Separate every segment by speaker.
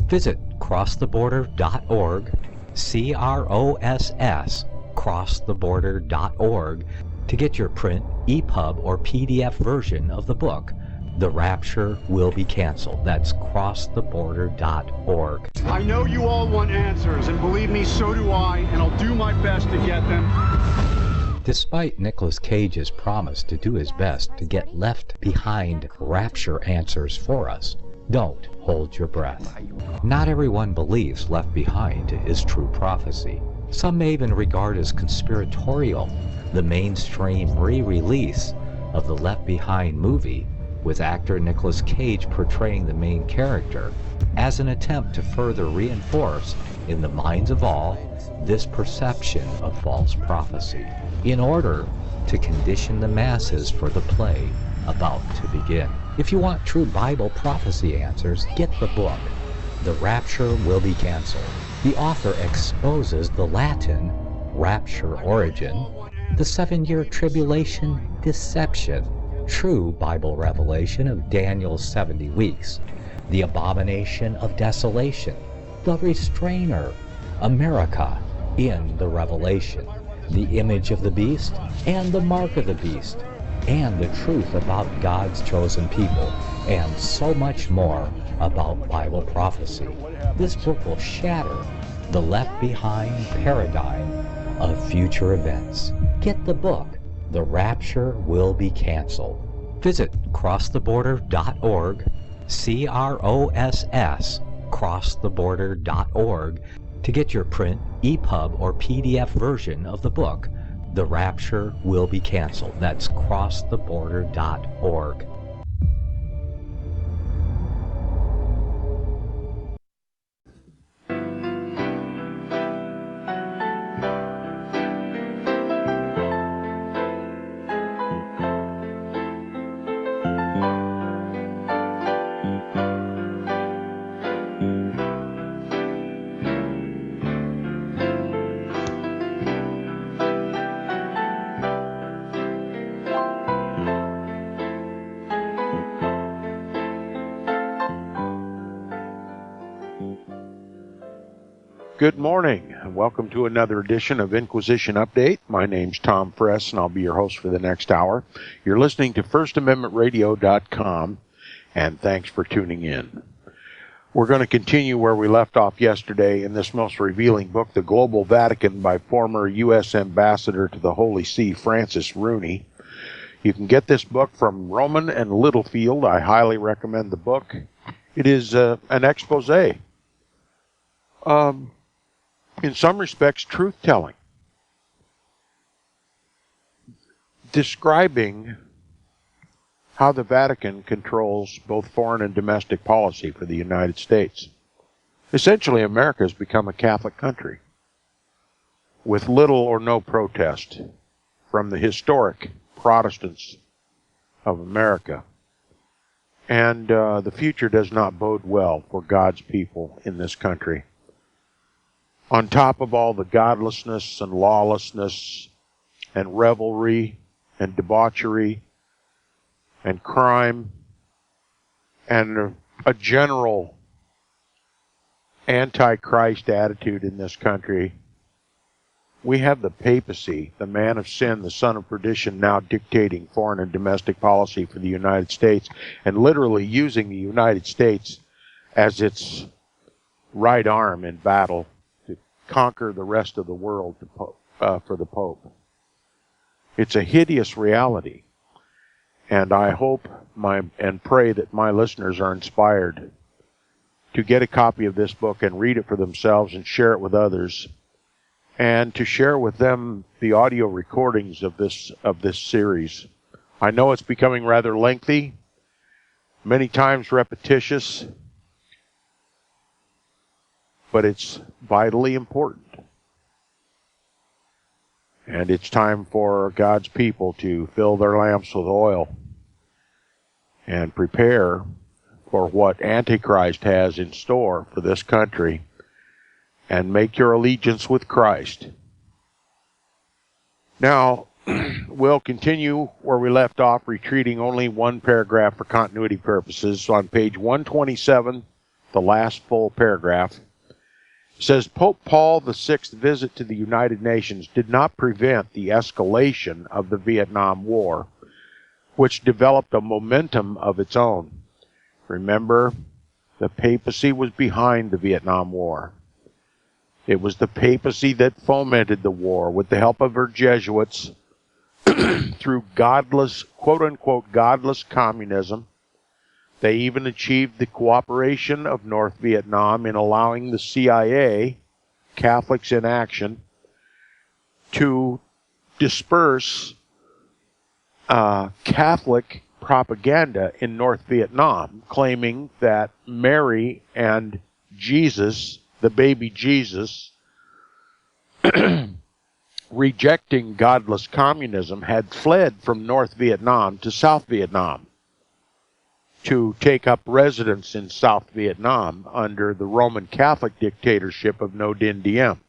Speaker 1: Visit crosstheborder.org, CROSS, crosstheborder.org, to get your print, EPUB, or PDF version of the book, The Rapture Will Be Canceled. That's crosstheborder.org.
Speaker 2: I know you all want answers, and believe me, so do I, and I'll do my best to get them.
Speaker 1: Despite Nicolas Cage's promise to do his best to get left behind rapture answers for us, don't hold your breath. Not everyone believes Left Behind is true prophecy. Some may even regard as conspiratorial the mainstream re-release of the Left Behind movie with actor Nicolas Cage portraying the main character as an attempt to further reinforce in the minds of all this perception of false prophecy in order to condition the masses for the play about to begin. If you want true Bible prophecy answers, get the book, The Rapture Will Be Canceled. The author exposes the Latin rapture origin, the 7-year tribulation deception, true Bible revelation of Daniel's 70 weeks, the abomination of desolation, the restrainer, America in the Revelation, the image of the beast and the mark of the beast, and the truth about God's chosen people, and so much more about Bible prophecy. This book will shatter the Left Behind paradigm of future events. Get the book, The Rapture Will Be Canceled. Visit crosstheborder.org, CROSS, crosstheborder.org, to get your print, EPUB, or PDF version of the book, The Rapture Will Be Canceled. That's crosstheborder.org.
Speaker 3: Good morning, and welcome to another edition of Inquisition Update. My name's Tom Fress, and I'll be your host for the next hour. You're listening to FirstAmendmentRadio.com, and thanks for tuning in. We're going to continue where we left off yesterday in this most revealing book, The Global Vatican, by former U.S. Ambassador to the Holy See, Francis Rooney. You can get this book from Roman and Littlefield. I highly recommend the book. It is an expose. In some respects, truth-telling, describing how the Vatican controls both foreign and domestic policy for the United States. Essentially, America has become a Catholic country with little or no protest from the historic Protestants of America. And the future does not bode well for God's people in this country. On top of all the godlessness and lawlessness and revelry and debauchery and crime and a general anti-Christ attitude in this country, we have the papacy, the man of sin, the son of perdition, now dictating foreign and domestic policy for the United States and literally using the United States as its right arm in battle conquer the rest of the world for the Pope. It's a hideous reality, and I hope and pray that my listeners are inspired to get a copy of this book and read it for themselves and share it with others, and to share with them the audio recordings of this series. I know it's becoming rather lengthy, many times repetitious, but it's vitally important. And it's time for God's people to fill their lamps with oil and prepare for what Antichrist has in store for this country, and make your allegiance with Christ. Now, we'll continue where we left off, retreating only one paragraph for continuity purposes. So on page 127 the last full paragraph, says Pope Paul VI's visit to the United Nations did not prevent the escalation of the Vietnam War, which developed a momentum of its own. Remember, the papacy was behind the Vietnam War. It was the papacy that fomented the war with the help of her Jesuits through godless, quote-unquote, godless communism. They even achieved the cooperation of North Vietnam in allowing the CIA, Catholics in Action, to disperse Catholic propaganda in North Vietnam, claiming that Mary and Jesus, the baby Jesus, rejecting godless communism, had fled from North Vietnam to South Vietnam to take up residence in South Vietnam under the Roman Catholic dictatorship of Ngo Dinh Diem.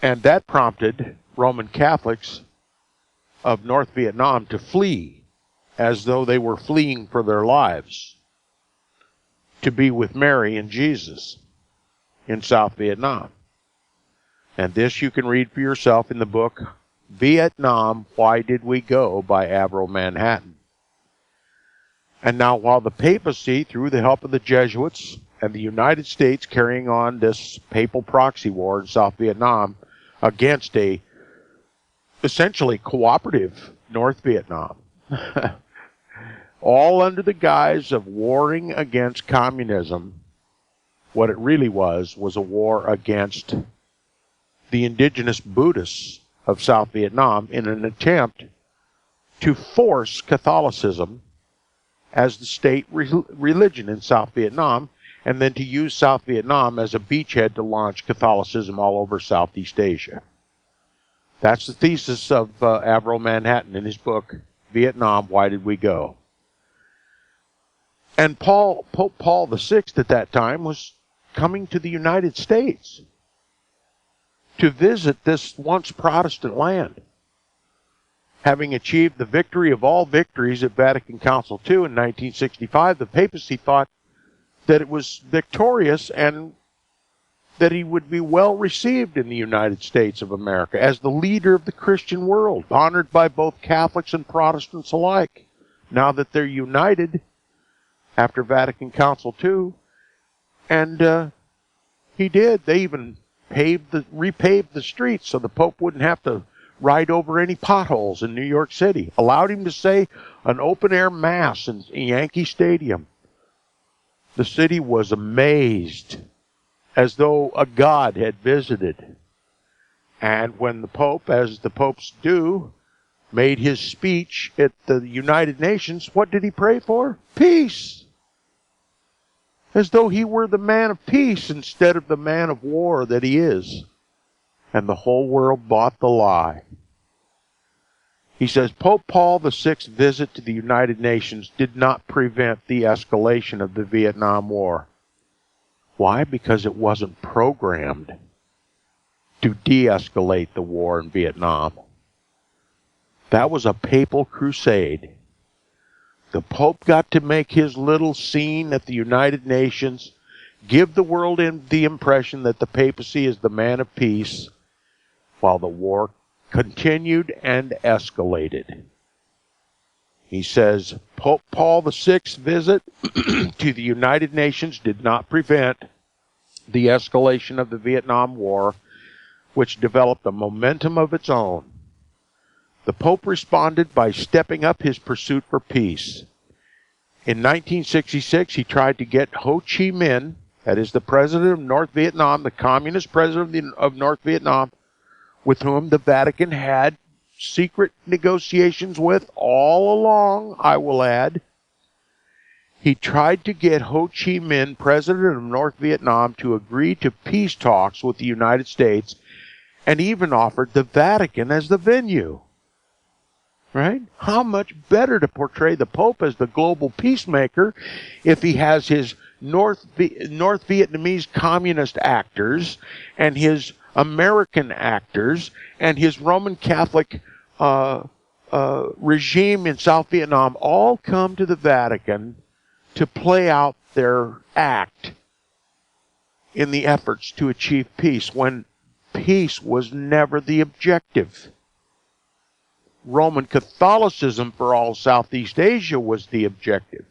Speaker 3: And that prompted Roman Catholics of North Vietnam to flee, as though they were fleeing for their lives, to be with Mary and Jesus in South Vietnam. And this you can read for yourself in the book Vietnam, Why Did We Go? By Averell Manhattan. And now, while the papacy, through the help of the Jesuits and the United States carrying on this papal proxy war in South Vietnam against a essentially cooperative North Vietnam, all under the guise of warring against communism, what it really was a war against the indigenous Buddhists of South Vietnam in an attempt to force Catholicism as the state religion in South Vietnam, and then to use South Vietnam as a beachhead to launch Catholicism all over Southeast Asia. That's the thesis of Averell Manhattan in his book, Vietnam, Why Did We Go? And Pope Paul VI at that time was coming to the United States to visit this once Protestant land. Having achieved the victory of all victories at Vatican Council II in 1965, the papacy thought that it was victorious and that he would be well received in the United States of America as the leader of the Christian world, honored by both Catholics and Protestants alike. Now that they're united after Vatican Council II, and he did. They even repaved the streets so the Pope wouldn't have to ride over any potholes in New York City. Allowed him to say an open-air mass in Yankee Stadium. The city was amazed, as though a god had visited. And when the Pope, as the popes do, made his speech at the United Nations, what did he pray for? Peace! As though he were the man of peace instead of the man of war that he is. And the whole world bought the lie. He says, Pope Paul VI's visit to the United Nations did not prevent the escalation of the Vietnam War. Why? Because it wasn't programmed to de-escalate the war in Vietnam. That was a papal crusade. The Pope got to make his little scene at the United Nations, give the world the impression that the papacy is the man of peace, while the war continued and escalated. He says, Pope Paul VI's visit to the United Nations did not prevent the escalation of the Vietnam War, which developed a momentum of its own. The Pope responded by stepping up his pursuit for peace. In 1966, he tried to get Ho Chi Minh, that is the president of North Vietnam, the communist president of North Vietnam, with whom the Vatican had secret negotiations with all along, I will add. He tried to get Ho Chi Minh, president of North Vietnam, to agree to peace talks with the United States, and even offered the Vatican as the venue. Right? How much better to portray the Pope as the global peacemaker if he has his North Vietnamese communist actors and his American actors and his Roman Catholic regime in South Vietnam all come to the Vatican to play out their act in the efforts to achieve peace when peace was never the objective. Roman Catholicism for all Southeast Asia was the objective.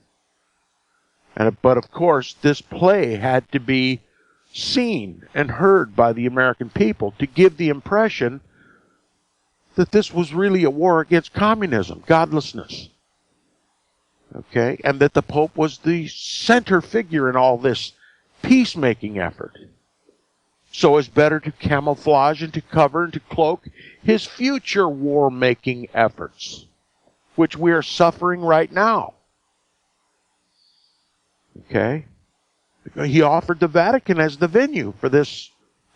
Speaker 3: But of course, this play had to be seen and heard by the American people to give the impression that this was really a war against communism, godlessness. Okay? And that the Pope was the center figure in all this peacemaking effort. So as better to camouflage and to cover and to cloak his future war-making efforts, which we are suffering right now. Okay? He offered the Vatican as the venue for this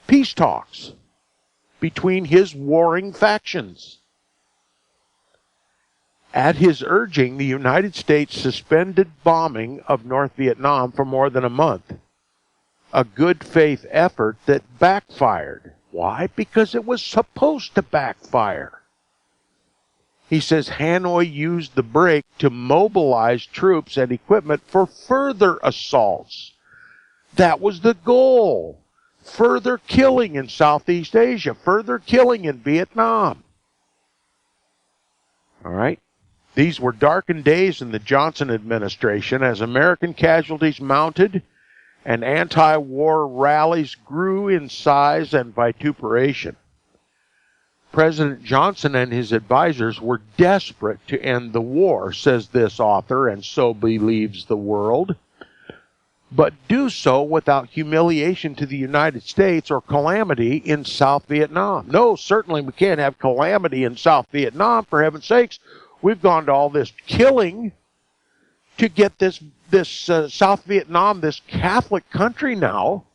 Speaker 3: peace talks between his warring factions. At his urging, the United States suspended bombing of North Vietnam for more than a month. A good faith effort that backfired. Why? Because it was supposed to backfire. He says Hanoi used the break to mobilize troops and equipment for further assaults. That was the goal. Further killing in Southeast Asia, further killing in Vietnam. All right? These were darkened days in the Johnson administration as American casualties mounted and anti-war rallies grew in size and vituperation. President Johnson and his advisors were desperate to end the war, says this author, and so believes the world, but do so without humiliation to the United States or calamity in South Vietnam. No, certainly we can't have calamity in South Vietnam, for heaven's sakes. We've gone to all this killing to get this South Vietnam, this Catholic country now,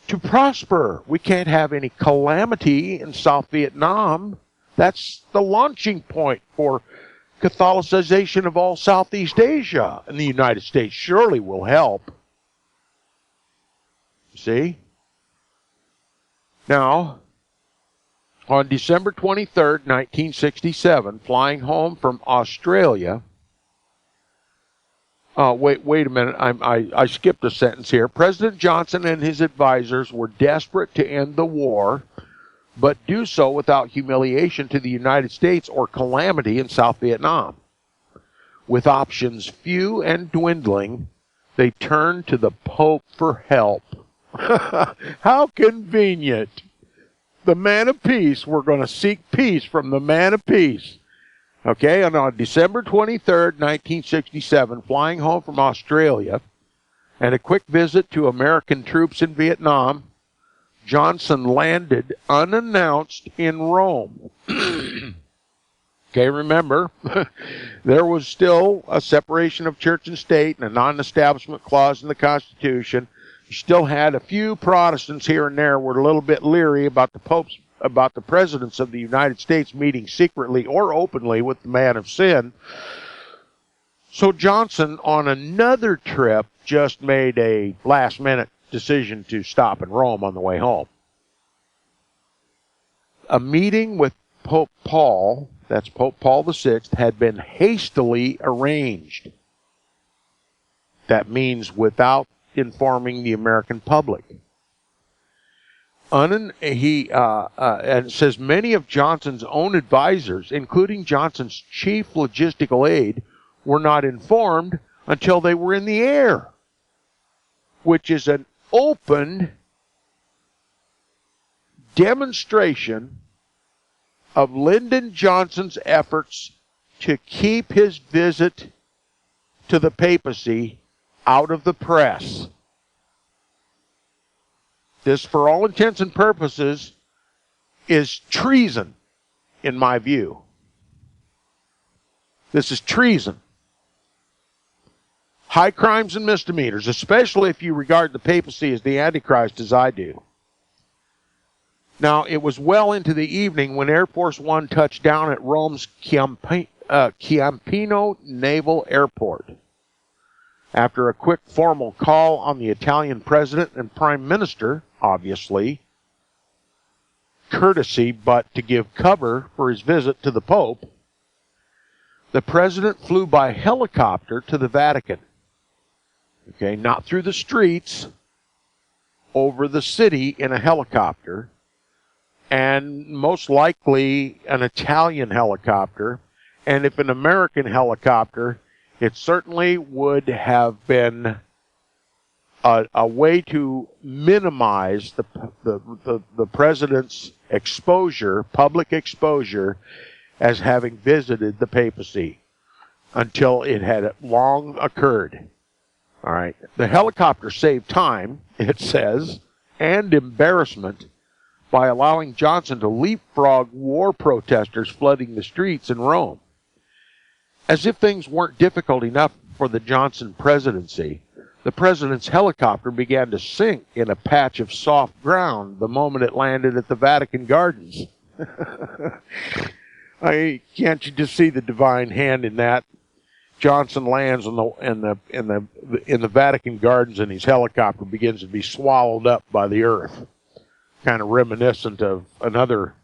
Speaker 3: to prosper. We can't have any calamity in South Vietnam. That's the launching point for Catholicization of all Southeast Asia. And the United States surely will help. See? Now, on December 23rd, 1967, flying home from Australia, wait a minute, I skipped a sentence here. President Johnson and his advisors were desperate to end the war, but do so without humiliation to the United States or calamity in South Vietnam. With options few and dwindling, they turned to the Pope for help. How convenient. The man of peace. We're going to seek peace from the man of peace. Okay, and on December 23rd, 1967, flying home from Australia, and a quick visit to American troops in Vietnam, Johnson landed unannounced in Rome. Okay, remember, there was still a separation of church and state and a non-establishment clause in the Constitution. You still had a few Protestants here and there were a little bit leery about the presidents of the United States meeting secretly or openly with the man of sin. So Johnson, on another trip, just made a last-minute decision to stop in Rome on the way home. A meeting with Pope Paul, that's Pope Paul VI, had been hastily arranged. That means without informing the American public. And it says many of Johnson's own advisors, including Johnson's chief logistical aide, were not informed until they were in the air, which is an open demonstration of Lyndon Johnson's efforts to keep his visit to the papacy out of the press. This, for all intents and purposes, is treason, in my view. This is treason. High crimes and misdemeanors, especially if you regard the papacy as the Antichrist, as I do. Now, it was well into the evening when Air Force One touched down at Rome's Ciampino Naval Airport. After a quick formal call on the Italian president and prime minister, obviously, courtesy but to give cover for his visit to the Pope, the president flew by helicopter to the Vatican. Okay, not through the streets, over the city in a helicopter, and most likely an Italian helicopter. And if an American helicopter, it certainly would have been a way to minimize the president's exposure, public exposure, as having visited the papacy until it had long occurred. All right. The helicopter saved time, it says, and embarrassment by allowing Johnson to leapfrog war protesters flooding the streets in Rome. As if things weren't difficult enough for the Johnson presidency, the president's helicopter began to sink in a patch of soft ground the moment it landed at the Vatican Gardens. Can't you just see the divine hand in that? Johnson lands in the Vatican Gardens, and his helicopter begins to be swallowed up by the earth. Kind of reminiscent of another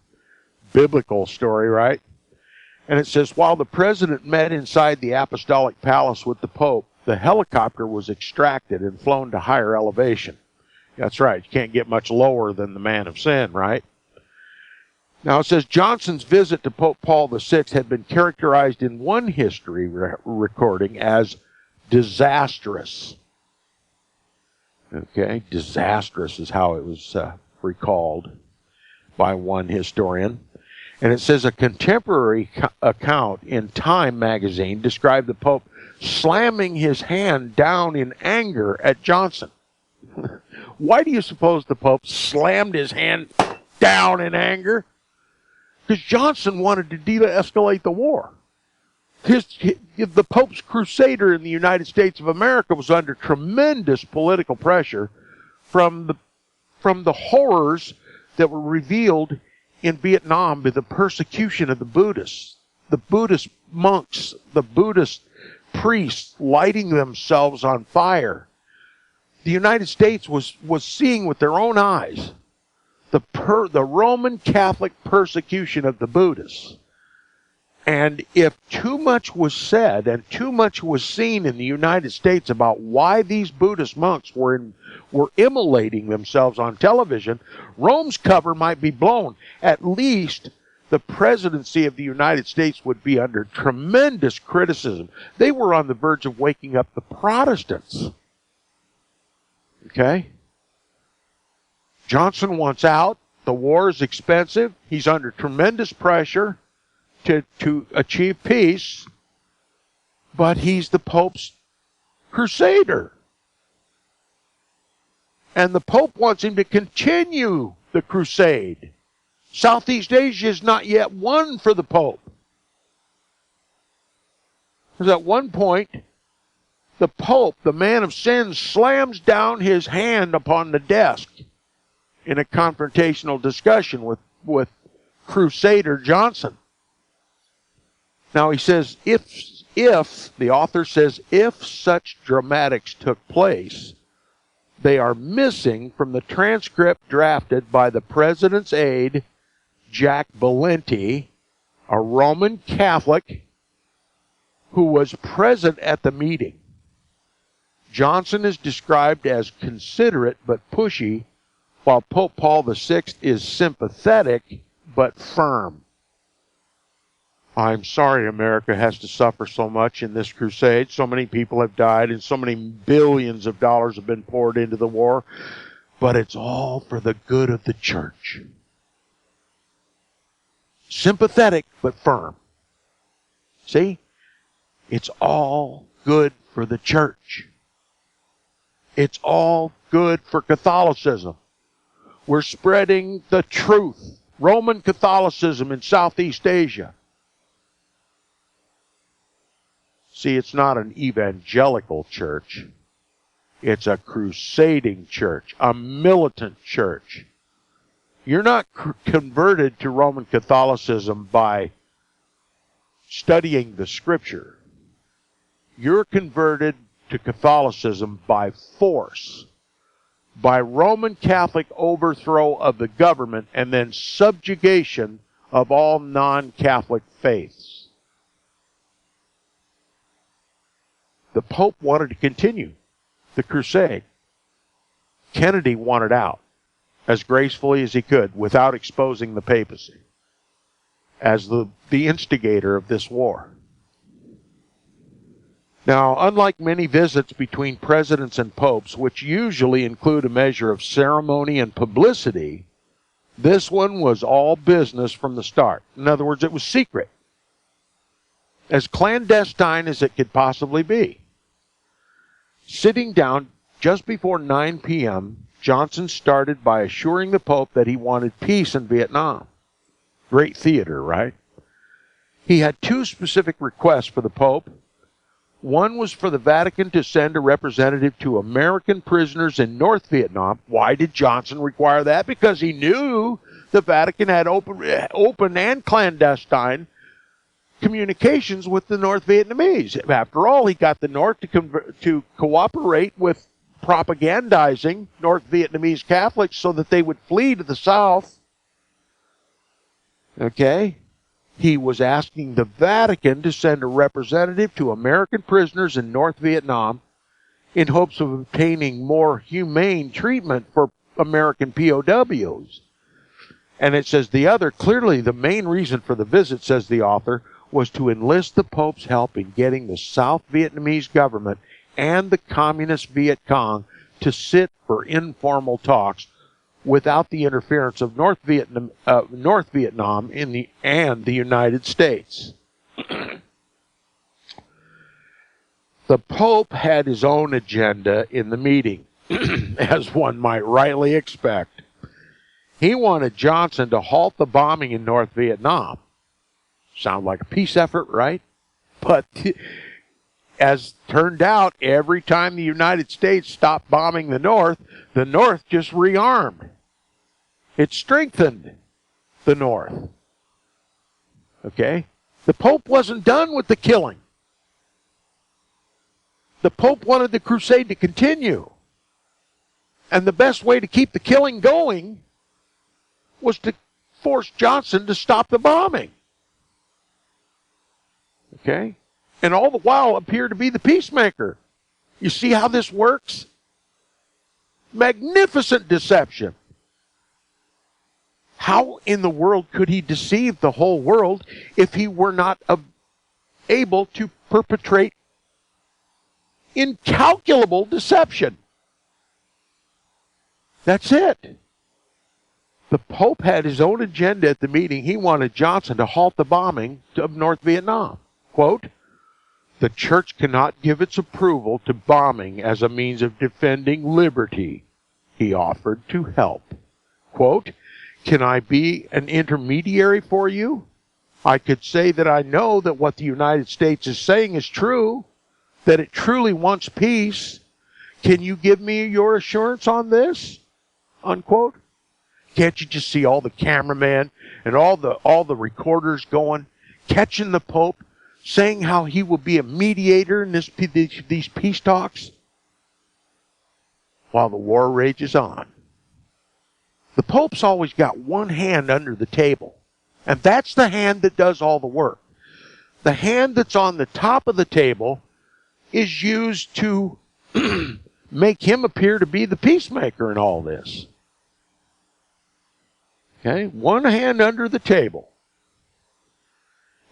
Speaker 3: biblical story, right? And it says, while the president met inside the apostolic palace with the Pope, the helicopter was extracted and flown to higher elevation. That's right. You can't get much lower than the man of sin, right? Now it says Johnson's visit to Pope Paul VI had been characterized in one history recording as disastrous. Okay, disastrous is how it was recalled by one historian. And it says a contemporary account in Time magazine described the Pope slamming his hand down in anger at Johnson. Why do you suppose the Pope slammed his hand down in anger? Because Johnson wanted to de-escalate the war. The Pope's crusader in the United States of America was under tremendous political pressure from the horrors that were revealed in Vietnam by the persecution of the Buddhists monks, the Buddhist priests lighting themselves on fire. The United States was seeing with their own eyes the Roman Catholic persecution of the Buddhists. And if too much was said and too much was seen in the United States about why these Buddhist monks were immolating themselves on television, Rome's cover might be blown. At least the presidency of the United States would be under tremendous criticism. They were on the verge of waking up the Protestants. Okay? Johnson wants out. The war is expensive. He's under tremendous pressure to achieve peace, but he's the Pope's crusader. And the Pope wants him to continue the crusade. Southeast Asia is not yet won for the Pope. Because at one point, the Pope, the man of sin, slams down his hand upon the desk in a confrontational discussion with Crusader Johnson. Now he says, if the author says, if such dramatics took place, they are missing from the transcript drafted by the president's aide, Jack Valenti, a Roman Catholic who was present at the meeting. Johnson is described as considerate but pushy, while Pope Paul VI is sympathetic but firm. I'm sorry America has to suffer so much in this crusade. So many people have died and so many billions of dollars have been poured into the war. But it's all for the good of the church. Sympathetic but firm. See? It's all good for the church. It's all good for Catholicism. We're spreading the truth. Roman Catholicism in Southeast Asia. See, it's not an evangelical church. It's a crusading church, a militant church. You're not converted to Roman Catholicism by studying the Scripture. You're converted to Catholicism by force, by Roman Catholic overthrow of the government and then subjugation of all non-Catholic faiths. The Pope wanted to continue. the crusade. Kennedy wanted out as gracefully as he could without exposing the papacy as the instigator of this war. Now, unlike many visits between presidents and popes, which usually include a measure of ceremony and publicity, this one was all business from the start. In other words, it was secret. As clandestine as it could possibly be. Sitting down just before 9 p.m., Johnson started by assuring the Pope that he wanted peace in Vietnam. Great theater, right? He had two specific requests for the Pope. One was for the Vatican to send a representative to American prisoners in North Vietnam. Why did Johnson require that? Because he knew the Vatican had open and clandestine communications with the North Vietnamese. After all, he got the North to cooperate with propagandizing North Vietnamese Catholics so that they would flee to the South. Okay? He was asking the Vatican to send a representative to American prisoners in North Vietnam in hopes of obtaining more humane treatment for American POWs. And it says clearly the main reason for the visit, says the author, was to enlist the Pope's help in getting the South Vietnamese government and the communist Viet Cong to sit for informal talks without the interference of North Vietnam and the United States. The Pope had his own agenda in the meeting, as one might rightly expect. He wanted Johnson to halt the bombing in North Vietnam. Sound like a peace effort, right? But as turned out, every time the United States stopped bombing the North just rearmed. It strengthened the North. Okay? The Pope wasn't done with the killing. The Pope wanted the crusade to continue. And the best way to keep the killing going was to force Johnson to stop the bombing. Okay? And all the while appear to be the peacemaker. You see how this works? Magnificent deception. How in the world could he deceive the whole world if he were not able to perpetrate incalculable deception? That's it. The Pope had his own agenda at the meeting. He wanted Johnson to halt the bombing of North Vietnam. Quote, "The Church cannot give its approval to bombing as a means of defending liberty," he offered to help. Quote, "Can I be an intermediary for you? I could say that I know that what the United States is saying is true, that it truly wants peace. Can you give me your assurance on this?" Unquote. Can't you just see all the cameramen and all the recorders going, catching the Pope, saying how he will be a mediator in these peace talks while the war rages on? The Pope's always got one hand under the table, and that's the hand that does all the work. The hand that's on the top of the table is used to make him appear to be the peacemaker in all this. Okay, one hand under the table.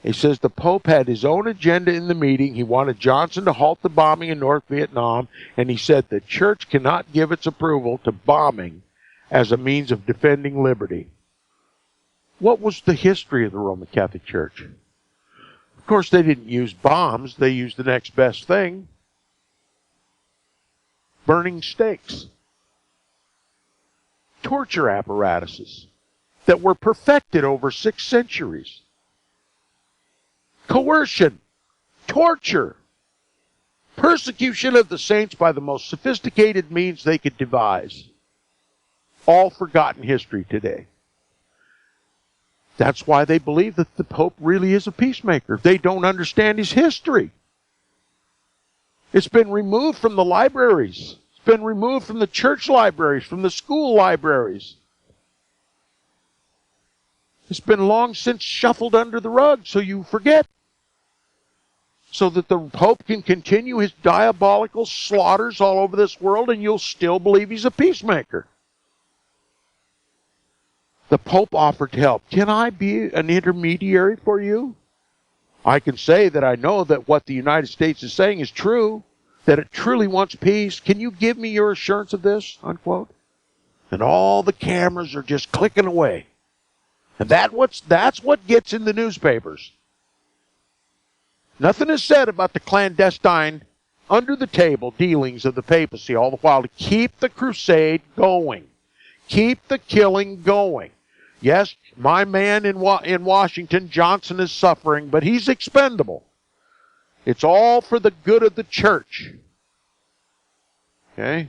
Speaker 3: He says the Pope had his own agenda in the meeting. He wanted Johnson to halt the bombing in North Vietnam, and he said the Church cannot give its approval to bombing as a means of defending liberty. What was the history of the Roman Catholic Church? Of course, they didn't use bombs. They used the next best thing. Burning stakes. Torture apparatuses that were perfected over 6 centuries. Coercion, torture, persecution of the saints by the most sophisticated means they could devise. All forgotten history today. That's why they believe that the Pope really is a peacemaker. They don't understand his history. It's been removed from the libraries. It's been removed from the church libraries, from the school libraries. It's been long since shuffled under the rug, so you forget. so that the Pope can continue his diabolical slaughters all over this world and you'll still believe he's a peacemaker. The Pope offered to help. Can I be an intermediary for you? I can say that I know that what the United States is saying is true, that it truly wants peace. Can you give me your assurance of this? Unquote. And all the cameras are just clicking away. And that's what gets in the newspapers. Nothing is said about the clandestine, under-the-table dealings of the papacy, all the while to keep the crusade going. Keep the killing going. Yes, my man in Washington, Johnson, is suffering, but he's expendable. It's all for the good of the church. Okay?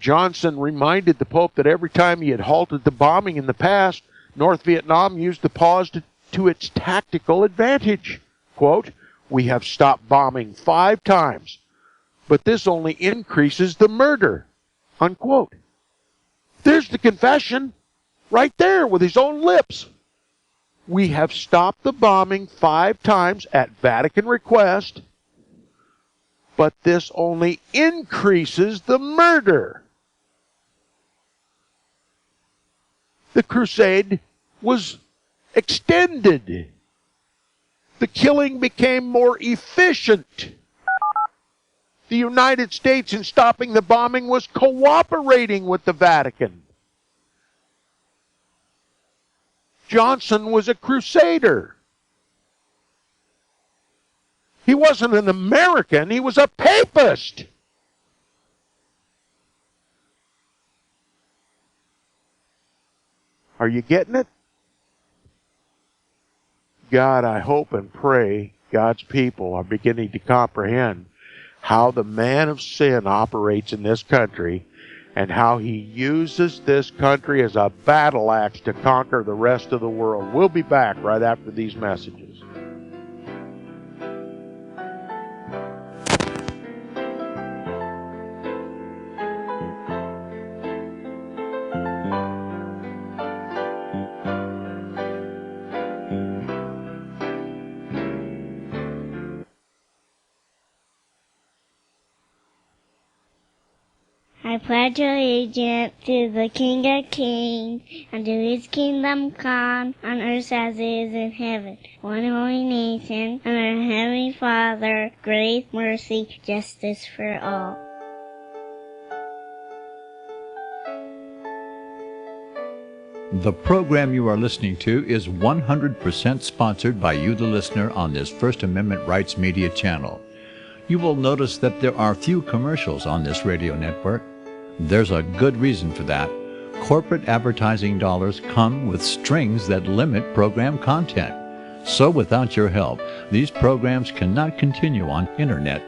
Speaker 3: Johnson reminded the Pope that every time he had halted the bombing in the past, North Vietnam used the pause to its tactical advantage. Quote, we have stopped bombing 5 times, but this only increases the murder. Unquote. There's the confession right there with his own lips. We have stopped the bombing 5 times at Vatican request, but this only increases the murder. The crusade was extended. The killing became more efficient. The United States, in stopping the bombing, was cooperating with the Vatican. Johnson was a crusader. He wasn't an American, he was a papist. Are you getting it? God, I hope and pray God's people are beginning to comprehend how the man of sin operates in this country and how he uses this country as a battle axe to conquer the rest of the world. We'll be back right after these messages.
Speaker 4: I pledge allegiance to the King of Kings, and to his kingdom come, on earth as it is in heaven. One holy nation, under our Heavenly Father, grace, mercy, justice for all.
Speaker 5: The program you are listening to is 100% sponsored by you, the listener, on this First Amendment Rights Media channel. You will notice that there are few commercials on this radio network. There's a good reason for that. Corporate advertising dollars come with strings that limit program content. So without your help, these programs cannot continue on internet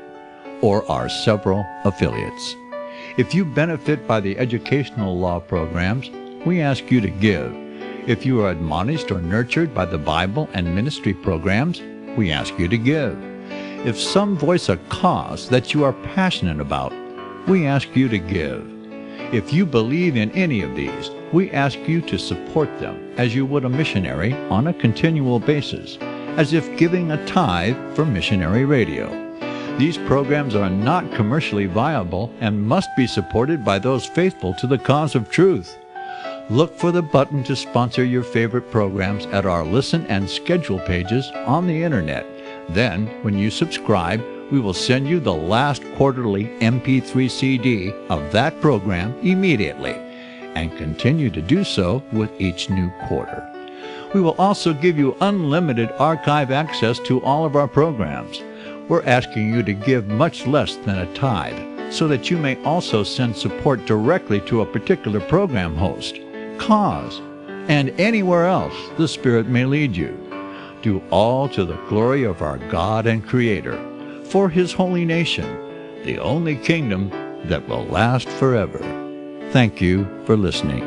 Speaker 5: or our several affiliates. If you benefit by the educational law programs, we ask you to give. If you are admonished or nurtured by the Bible and ministry programs, we ask you to give. If some voice a cause that you are passionate about, we ask you to give. If you believe in any of these, we ask you to support them as you would a missionary on a continual basis, as if giving a tithe for missionary radio. These programs are not commercially viable and must be supported by those faithful to the cause of truth. Look for the button to sponsor your favorite programs at our listen and schedule pages on the internet. Then, when you subscribe, we will send you the last quarterly MP3 CD of that program immediately, and continue to do so with each new quarter. We will also give you unlimited archive access to all of our programs. We're asking you to give much less than a tithe, so that you may also send support directly to a particular program host, cause, and anywhere else the Spirit may lead you. Do all to the glory of our God and Creator, for His holy nation, the only kingdom that will last forever. Thank you for listening.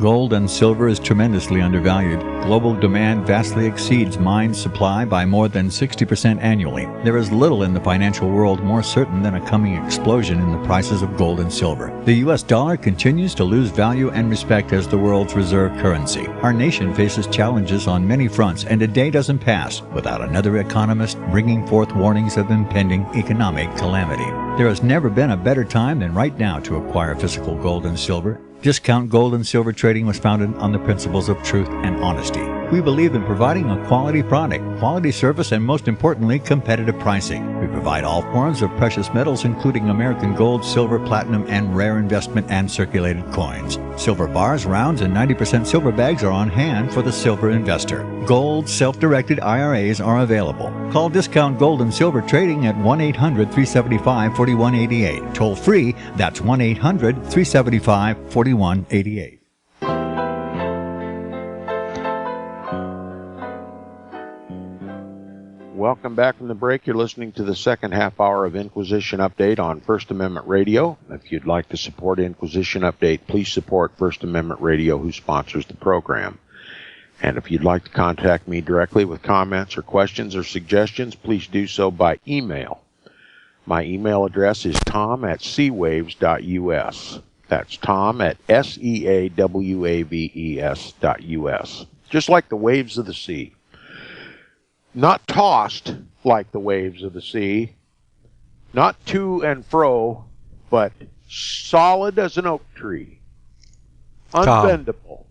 Speaker 5: Gold and silver is tremendously undervalued. Global demand vastly exceeds mine supply by more than 60% annually. There is little in the financial world more certain than a coming explosion in the prices of gold and silver. The U.S. dollar continues to lose value and respect as the world's reserve currency. Our nation faces challenges on many fronts, and a day doesn't pass without another economist bringing forth warnings of impending economic calamity. There has never been a better time than right now to acquire physical gold and silver. Discount Gold and Silver Trading was founded on the principles of truth and honesty. We believe in providing a quality product, quality service, and most importantly, competitive pricing. We provide all forms of precious metals, including American gold, silver, platinum, and rare investment and circulated coins. Silver bars, rounds, and 90% silver bags are on hand for the silver investor. Gold self-directed IRAs are available. Call Discount Gold and Silver Trading at 1-800-375-4188. Toll free, that's 1-800-375-4188.
Speaker 3: Welcome back from the break. You're listening to the second half hour of Inquisition Update on First Amendment Radio. If you'd like to support Inquisition Update, please support First Amendment Radio, who sponsors the program. And if you'd like to contact me directly with comments or questions or suggestions, please do so by email. My email address is tom@seawaves.us. That's tom@seawaves.us. Just like the waves of the sea. Not tossed like the waves of the sea, not to and fro, but solid as an oak tree. Unbendable. Tom.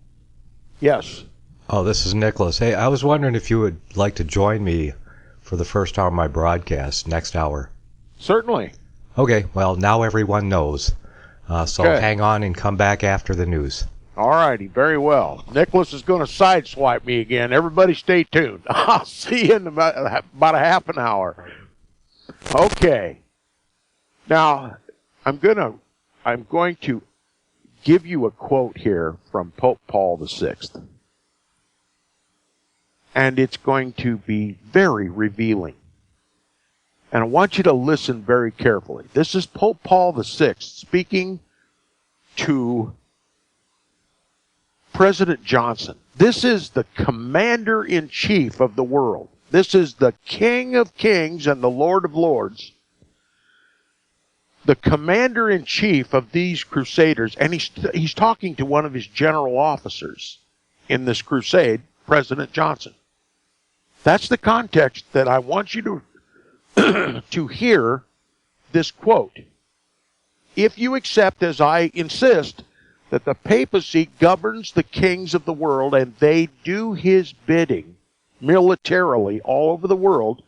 Speaker 3: Yes.
Speaker 1: Oh, this is Nicholas. Hey, I was wondering if you would like to join me for the first hour of my broadcast, next hour.
Speaker 3: Certainly.
Speaker 1: Okay, well, now everyone knows. So hang on and come back after the news.
Speaker 3: All righty, very well. Nicholas is going to sideswipe me again. Everybody stay tuned. I'll see you in about a half an hour. Okay. Now, I'm going to give you a quote here from Pope Paul VI. And it's going to be very revealing. And I want you to listen very carefully. This is Pope Paul VI speaking to President Johnson. This is the commander-in-chief of the world. This is the King of Kings and the Lord of Lords. The commander-in-chief of these crusaders, and he's talking to one of his general officers in this crusade, President Johnson. That's the context that I want you to hear this quote. If you accept, as I insist, that the papacy governs the kings of the world and they do his bidding militarily all over the world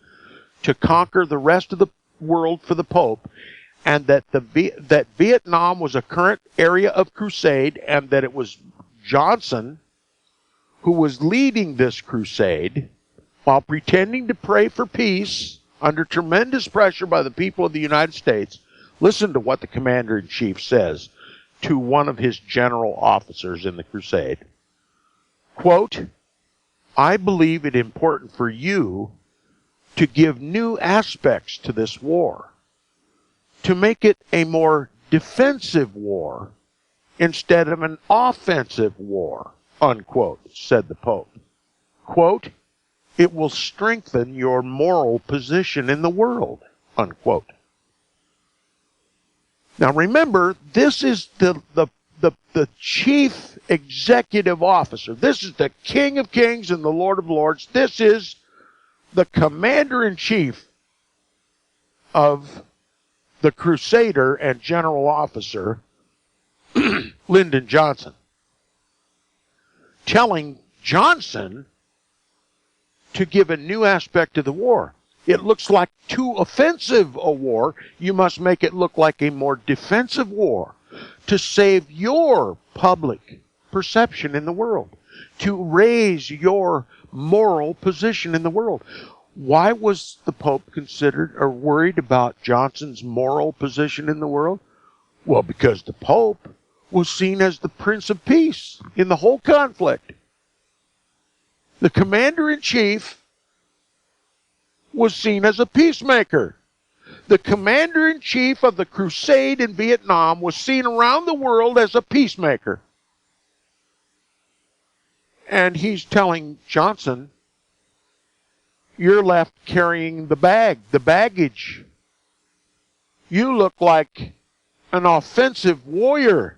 Speaker 3: to conquer the rest of the world for the Pope, and that that Vietnam was a current area of crusade, and that it was Johnson who was leading this crusade while pretending to pray for peace under tremendous pressure by the people of the United States. Listen to what the commander-in-chief says to one of his general officers in the crusade. Quote, I believe it important for you to give new aspects to this war, to make it a more defensive war instead of an offensive war, unquote, said the Pope. Quote, it will strengthen your moral position in the world, unquote. Now remember, this is the chief executive officer. This is the King of Kings and the Lord of Lords. This is the commander-in-chief of the Crusader and general officer, Lyndon Johnson, telling Johnson to give a new aspect to the war. It looks like too offensive a war. You must make it look like a more defensive war to save your public perception in the world, to raise your moral position in the world. Why was the Pope considered or worried about Johnson's moral position in the world? Well, because the Pope was seen as the Prince of Peace in the whole conflict. The commander-in-chief was seen as a peacemaker. The commander-in-chief of the crusade in Vietnam was seen around the world as a peacemaker. And he's telling Johnson, you're left carrying the baggage. You look like an offensive warrior.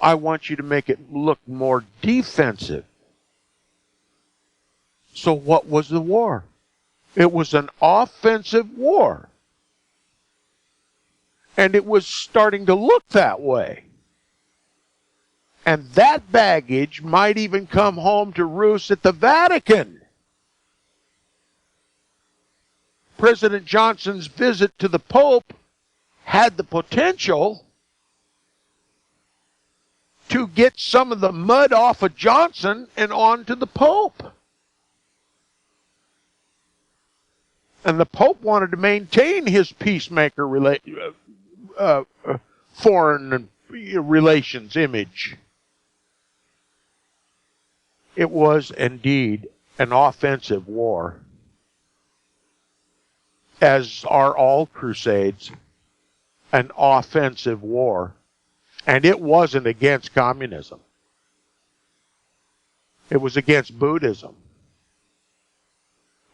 Speaker 3: I want you to make it look more defensive. So what was the war? It was an offensive war. And it was starting to look that way. And that baggage might even come home to roost at the Vatican. President Johnson's visit to the Pope had the potential to get some of the mud off of Johnson and onto the Pope. And the Pope wanted to maintain his peacemaker foreign relations image. It was indeed an offensive war, as are all crusades, an offensive war. And it wasn't against communism. It was against Buddhism.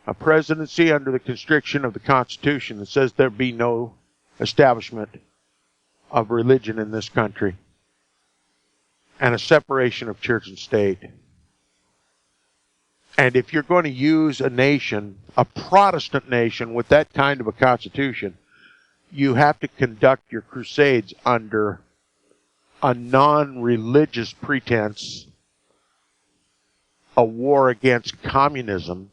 Speaker 3: A presidency under the constriction of the Constitution that says there be no establishment of religion in this country, and a separation of church and state. And if you're going to use a nation, a Protestant nation, with that kind of a constitution, you have to conduct your crusades under a non-religious pretense, a war against communism.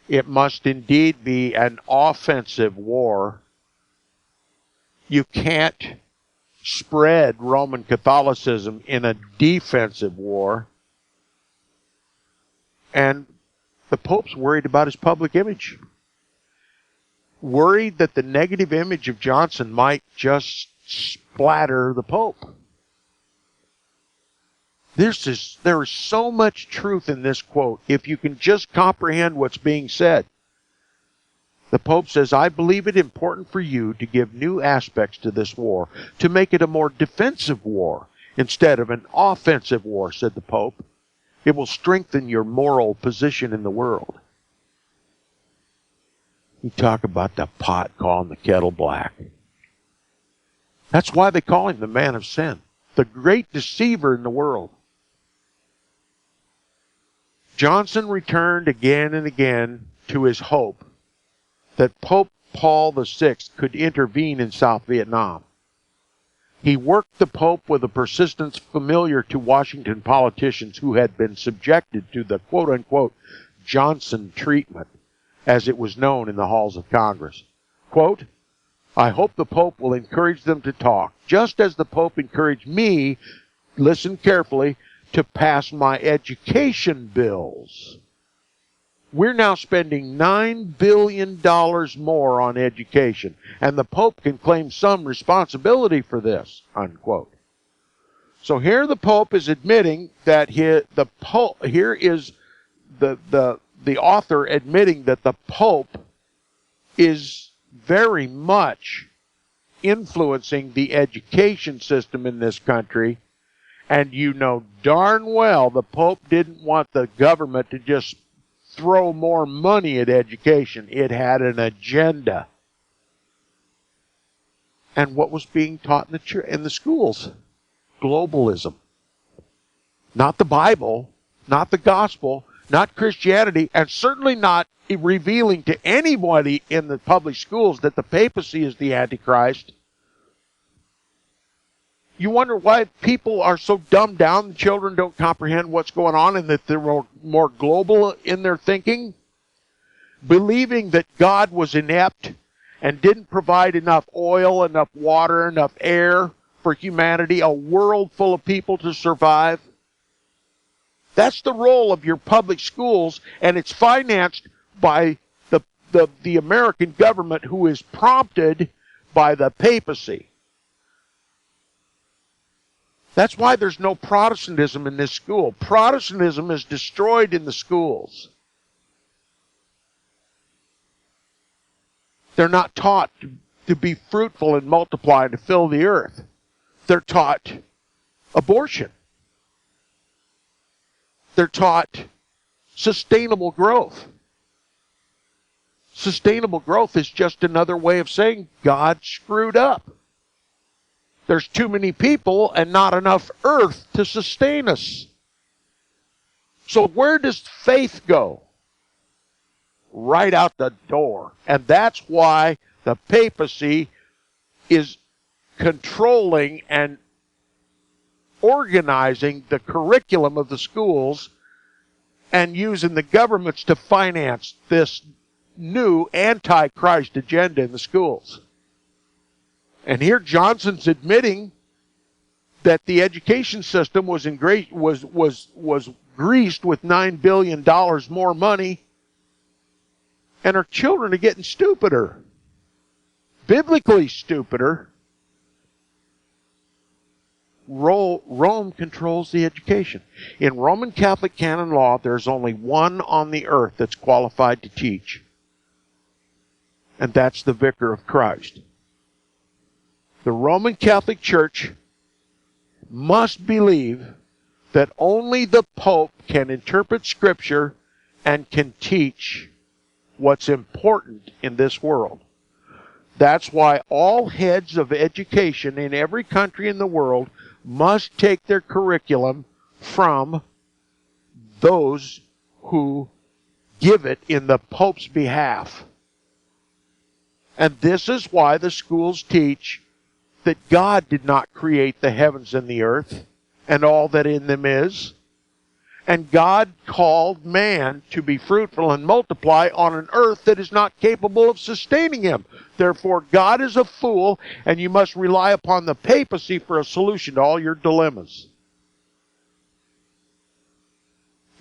Speaker 3: It must indeed be an offensive war. You can't spread Roman Catholicism in a defensive war. And the Pope's worried about his public image. Worried that the negative image of Johnson might just splatter the Pope. There is so much truth in this quote, if you can just comprehend what's being said. The Pope says, I believe it important for you to give new aspects to this war, to make it a more defensive war instead of an offensive war, said the Pope. It will strengthen your moral position in the world. You talk about the pot calling the kettle black. That's why they call him the man of sin, the great deceiver in the world. Johnson returned again and again to his hope that Pope Paul VI could intervene in South Vietnam. He worked the Pope with a persistence familiar to Washington politicians who had been subjected to the quote-unquote Johnson treatment, as it was known in the halls of Congress. Quote, I hope the Pope will encourage them to talk, just as the Pope encouraged me, listen carefully, to pass my education bills. We're now spending $9 billion more on education, and the Pope can claim some responsibility for this, unquote. So here the Pope is admitting that here is the author admitting that the Pope is very much influencing the education system in this country, and you know darn well the Pope didn't want the government to just throw more money at education. It had an agenda. And what was being taught in the schools? Globalism. Not the Bible, not the gospel, not Christianity, and certainly not revealing to anybody in the public schools that the papacy is the Antichrist. You wonder why people are so dumbed down, the children don't comprehend what's going on, and that they're more global in their thinking? Believing that God was inept and didn't provide enough oil, enough water, enough air for humanity, a world full of people to survive. That's the role of your public schools, and it's financed by the American government, who is prompted by the papacy. That's why there's no Protestantism in this school. Protestantism is destroyed in the schools. They're not taught to be fruitful and multiply and to fill the earth. They're taught abortion. They're taught sustainable growth. Sustainable growth is just another way of saying God screwed up. There's too many people and not enough earth to sustain us. So where does faith go? Right out the door. And that's why the papacy is controlling and organizing the curriculum of the schools and using the governments to finance this new anti-Christ agenda in the schools. And here Johnson's admitting that the education system was greased with $9 billion more money, and our children are getting stupider, biblically stupider. Rome controls the education. In Roman Catholic canon law, there's only one on the earth that's qualified to teach, and that's the Vicar of Christ. The Roman Catholic Church must believe that only the Pope can interpret Scripture and can teach what's important in this world. That's why all heads of education in every country in the world must take their curriculum from those who give it in the Pope's behalf. And this is why the schools teach that God did not create the heavens and the earth and all that in them is. And God called man to be fruitful and multiply on an earth that is not capable of sustaining him. Therefore, God is a fool, and you must rely upon the papacy for a solution to all your dilemmas.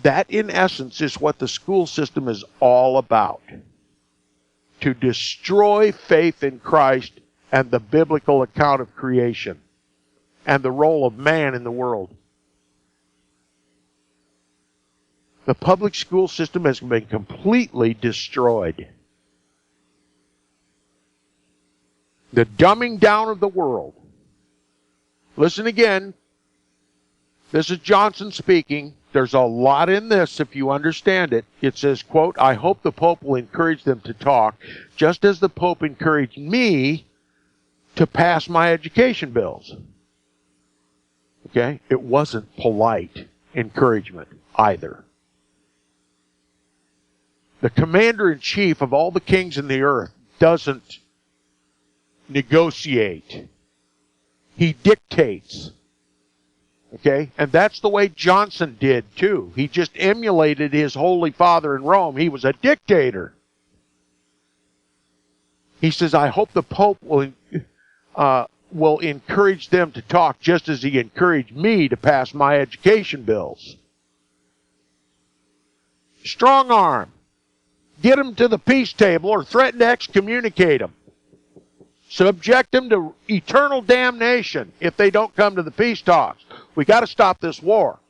Speaker 3: That, in essence, is what the school system is all about. To destroy faith in Christ and the biblical account of creation and the role of man in the world. The public school system has been completely destroyed. The dumbing down of the world. Listen again. This is Johnson speaking. There's a lot in this if you understand it. It says, quote, I hope the Pope will encourage them to talk, just as the Pope encouraged me to pass my education bills. Okay? It wasn't polite encouragement either. The commander-in-chief of all the kings in the earth doesn't negotiate. He dictates. Okay? And that's the way Johnson did, too. He just emulated his Holy Father in Rome. He was a dictator. He says, I hope the Pope will encourage them to talk just as he encouraged me to pass my education bills. Strong arm. Get them to the peace table or threaten to excommunicate them. Subject them to eternal damnation if they don't come to the peace talks. We got to stop this war.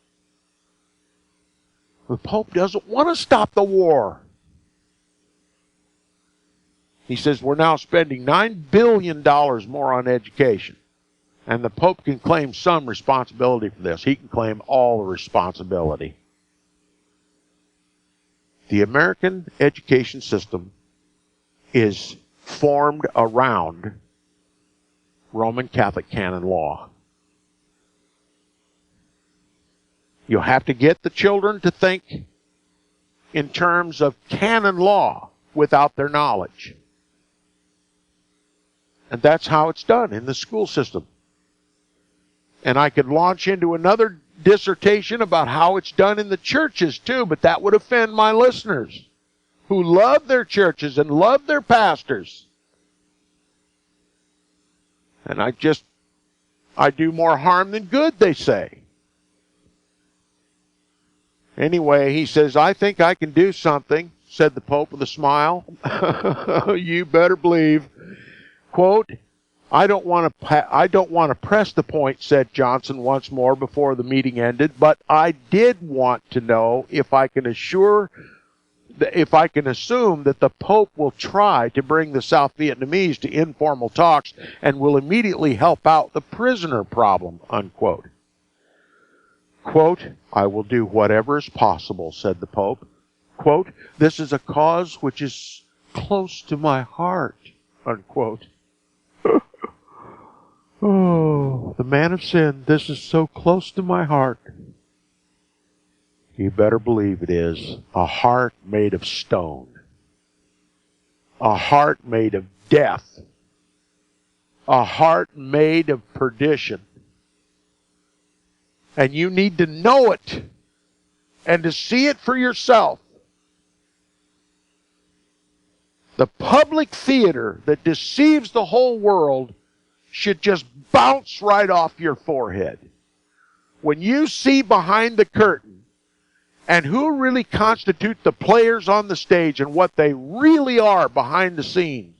Speaker 3: The Pope doesn't want to stop the war. He says we're now spending $9 billion more on education. And the Pope can claim some responsibility for this. He can claim all the responsibility. The American education system is formed around Roman Catholic canon law. You have to get the children to think in terms of canon law without their knowledge. And that's how it's done in the school system. And I could launch into another dissertation about how it's done in the churches too, but that would offend my listeners who love their churches and love their pastors. And I do more harm than good, they say. Anyway, he says, I think I can do something, said the Pope with a smile. You better believe. Quote, I don't want to press the point, said Johnson once more before the meeting ended, but I did want to know if I can assume that the Pope will try to bring the South Vietnamese to informal talks and will immediately help out the prisoner problem, unquote. Quote, I will do whatever is possible, said the Pope. Quote, this is a cause which is close to my heart, unquote. Oh, the man of sin, this is so close to my heart. You better believe it is. A heart made of stone. A heart made of death. A heart made of perdition. And you need to know it and to see it for yourself. The public theater that deceives the whole world should just bounce right off your forehead. When you see behind the curtain and who really constitute the players on the stage and what they really are behind the scenes,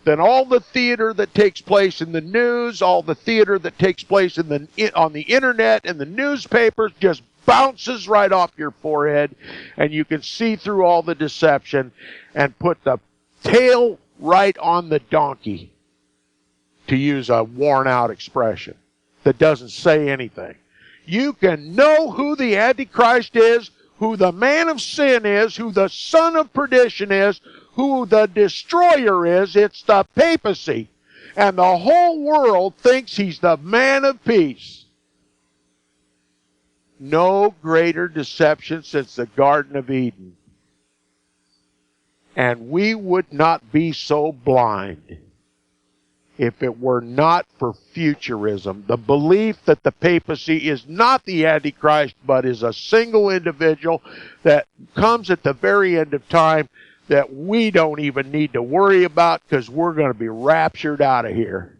Speaker 3: then all the theater that takes place in the news, all the theater that takes place on the internet and the newspapers just bounces right off your forehead, and you can see through all the deception and put the tail right on the donkey, to use a worn-out expression that doesn't say anything. You can know who the Antichrist is, who the man of sin is, who the son of perdition is, who the destroyer is. It's the papacy. And the whole world thinks he's the man of peace. No greater deception since the Garden of Eden. And we would not be so blind if it were not for futurism, the belief that the papacy is not the Antichrist, but is a single individual that comes at the very end of time that we don't even need to worry about because we're going to be raptured out of here.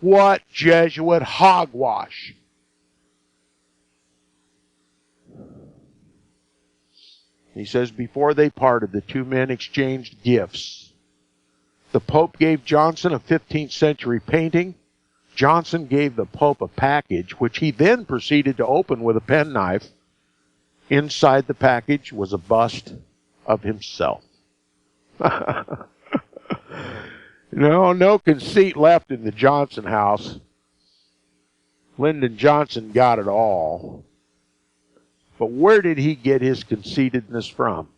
Speaker 3: What Jesuit hogwash! He says, before they parted, the two men exchanged gifts. The Pope gave Johnson a 15th century painting. Johnson gave the Pope a package, which he then proceeded to open with a penknife. Inside the package was a bust of himself. No conceit left in the Johnson house. Lyndon Johnson got it all. But where did he get his conceitedness from?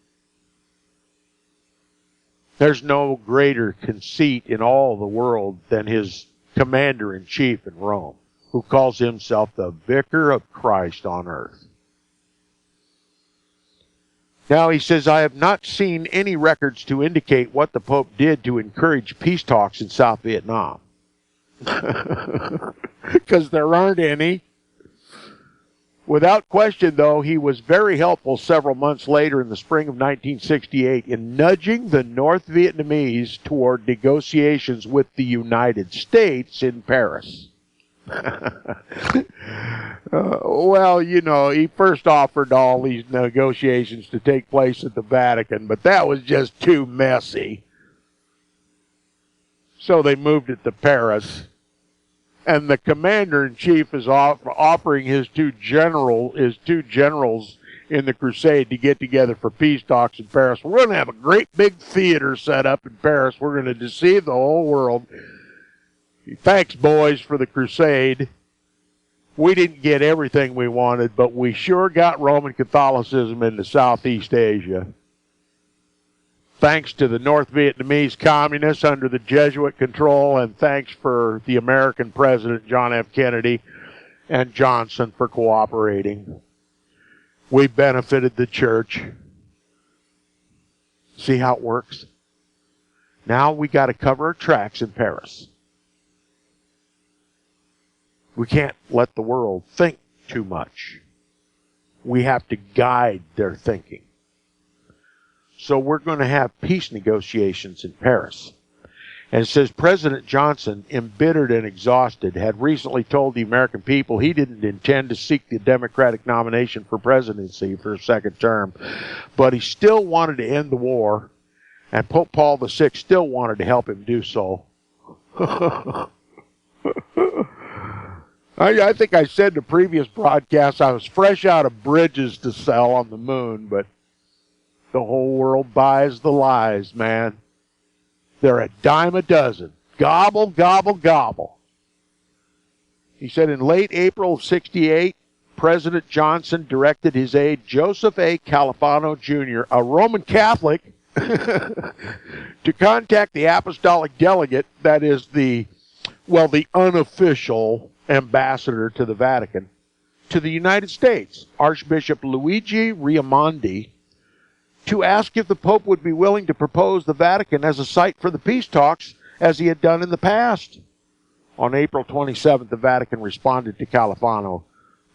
Speaker 3: There's no greater conceit in all the world than his commander-in-chief in Rome, who calls himself the Vicar of Christ on earth. Now he says, I have not seen any records to indicate what the Pope did to encourage peace talks in South Vietnam. Because there aren't any. Without question, though, he was very helpful several months later in the spring of 1968 in nudging the North Vietnamese toward negotiations with the United States in Paris. Well, he first offered all these negotiations to take place at the Vatican, but that was just too messy. So they moved it to Paris. And the commander-in-chief is offering his two generals in the crusade to get together for peace talks in Paris. We're going to have a great big theater set up in Paris. We're going to deceive the whole world. Thanks, boys, for the crusade. We didn't get everything we wanted, but we sure got Roman Catholicism into Southeast Asia. Thanks to the North Vietnamese communists under the Jesuit control, and thanks for the American President John F. Kennedy and Johnson for cooperating. We benefited the church. See how it works? Now we got to cover our tracks in Paris. We can't let the world think too much. We have to guide their thinking. So we're going to have peace negotiations in Paris. And it says President Johnson, embittered and exhausted, had recently told the American people he didn't intend to seek the Democratic nomination for presidency for a second term, but he still wanted to end the war, and Pope Paul VI still wanted to help him do so. I think I said in the previous broadcast I was fresh out of bridges to sell on the moon, but the whole world buys the lies, man. They're a dime a dozen. Gobble, gobble, gobble. He said in late April of 68, President Johnson directed his aide, Joseph A. Califano Jr., a Roman Catholic, to contact the apostolic delegate, that is the unofficial ambassador to the Vatican, to the United States, Archbishop Luigi Raimondi, to ask if the Pope would be willing to propose the Vatican as a site for the peace talks, as he had done in the past. On April 27th, the Vatican responded to Califano.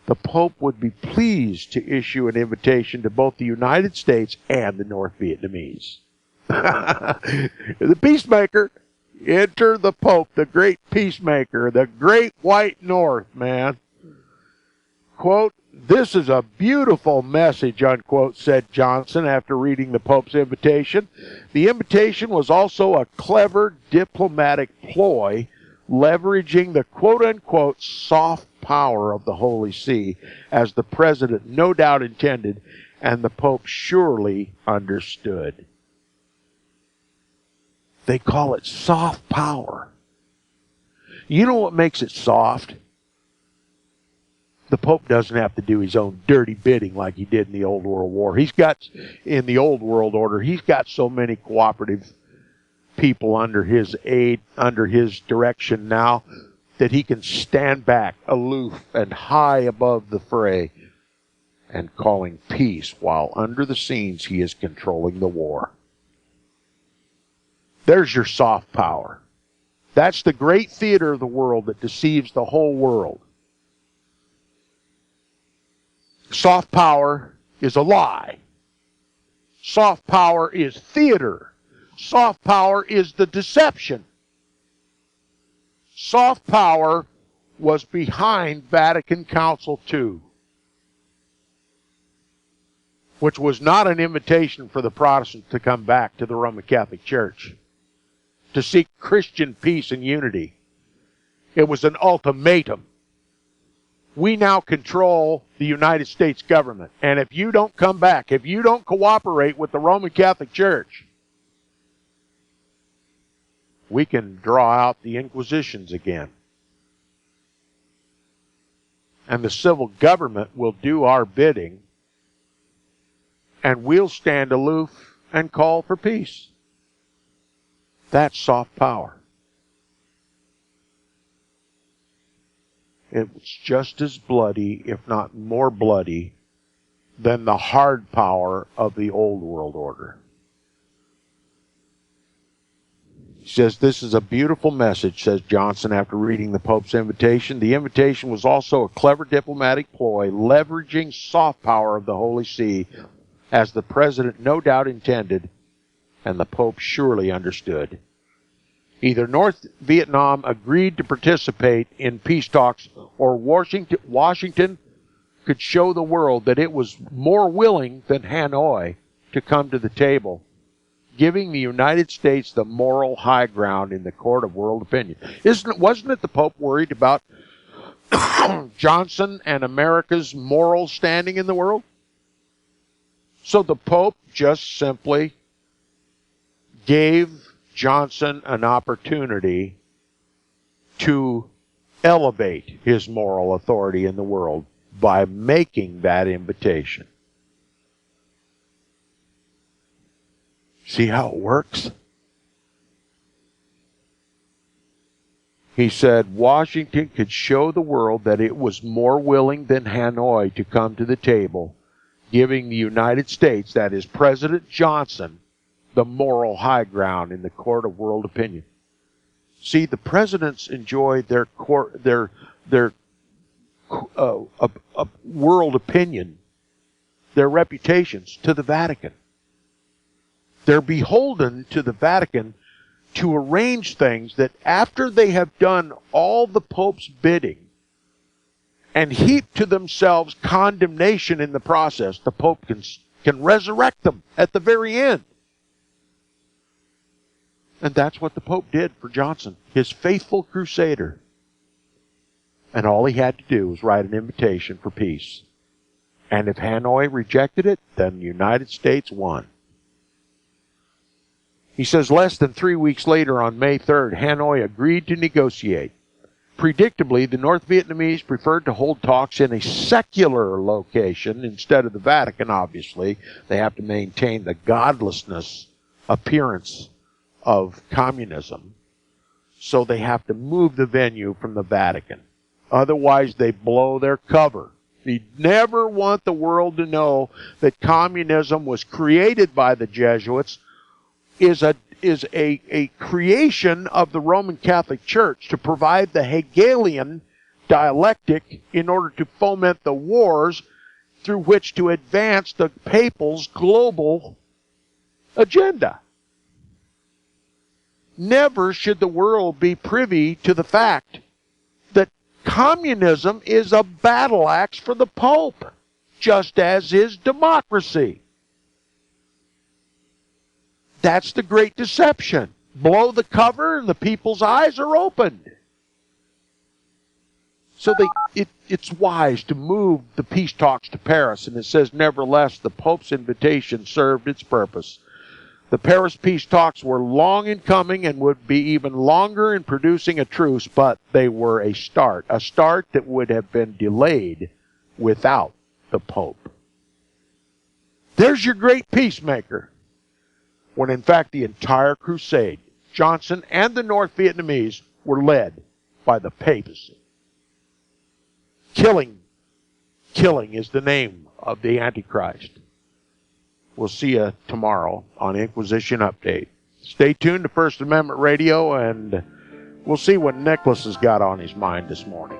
Speaker 3: The Pope would be pleased to issue an invitation to both the United States and the North Vietnamese. The peacemaker, enter the Pope, the great peacemaker, the great white North, man. Quote, "This is a beautiful message," unquote, said Johnson after reading the Pope's invitation. The invitation was also a clever diplomatic ploy, leveraging the quote-unquote soft power of the Holy See, as the President no doubt intended, and the Pope surely understood. They call it soft power. You know what makes it soft? The Pope doesn't have to do his own dirty bidding like he did in the Old World War. In the Old World Order, he's got so many cooperative people under his aid, under his direction now, that he can stand back, aloof and high above the fray, and calling peace while under the scenes he is controlling the war. There's your soft power. That's the great theater of the world that deceives the whole world. Soft power is a lie. Soft power is theater. Soft power is the deception. Soft power was behind Vatican Council II, which was not an invitation for the Protestants to come back to the Roman Catholic Church, to seek Christian peace and unity. It was an ultimatum. We now control the United States government, and if you don't come back, if you don't cooperate with the Roman Catholic Church, we can draw out the Inquisitions again. And the civil government will do our bidding, and we'll stand aloof and call for peace. That's soft power. It was just as bloody, if not more bloody, than the hard power of the Old World Order. He says, "This is a beautiful message," says Johnson after reading the Pope's invitation. The invitation was also a clever diplomatic ploy, leveraging soft power of the Holy See, as the President no doubt intended, and the Pope surely understood. Either North Vietnam agreed to participate in peace talks, or Washington could show the world that it was more willing than Hanoi to come to the table, giving the United States the moral high ground in the court of world opinion. Wasn't it the Pope worried about Johnson and America's moral standing in the world? So the Pope just simply gave Johnson an opportunity to elevate his moral authority in the world by making that invitation. See how it works? He said Washington could show the world that it was more willing than Hanoi to come to the table, giving the United States, that is President Johnson, the moral high ground in the court of world opinion. See, the presidents enjoy their world opinion, their reputations, to the Vatican. They're beholden to the Vatican to arrange things that, after they have done all the Pope's bidding and heap to themselves condemnation in the process, the Pope can resurrect them at the very end. And that's what the Pope did for Johnson, his faithful crusader. And all he had to do was write an invitation for peace. And if Hanoi rejected it, then the United States won. He says less than 3 weeks later, on May 3rd, Hanoi agreed to negotiate. Predictably, the North Vietnamese preferred to hold talks in a secular location instead of the Vatican, obviously. They have to maintain the godlessness appearance of communism, so they have to move the venue from the Vatican. Otherwise, they blow their cover. You never want the world to know that communism was created by the Jesuits, is a creation of the Roman Catholic Church to provide the Hegelian dialectic in order to foment the wars through which to advance the papal's global agenda. Never should the world be privy to the fact that communism is a battle axe for the Pope, just as is democracy. That's the great deception. Blow the cover and the people's eyes are opened. So it's wise to move the peace talks to Paris, and it says, nevertheless, the Pope's invitation served its purpose. The Paris peace talks were long in coming and would be even longer in producing a truce, but they were a start that would have been delayed without the Pope. There's your great peacemaker. When in fact the entire crusade, Johnson and the North Vietnamese, were led by the papacy. Killing is the name of the Antichrist. We'll see you tomorrow on Inquisition Update. Stay tuned to First Amendment Radio, and we'll see what Nicholas has got on his mind this morning.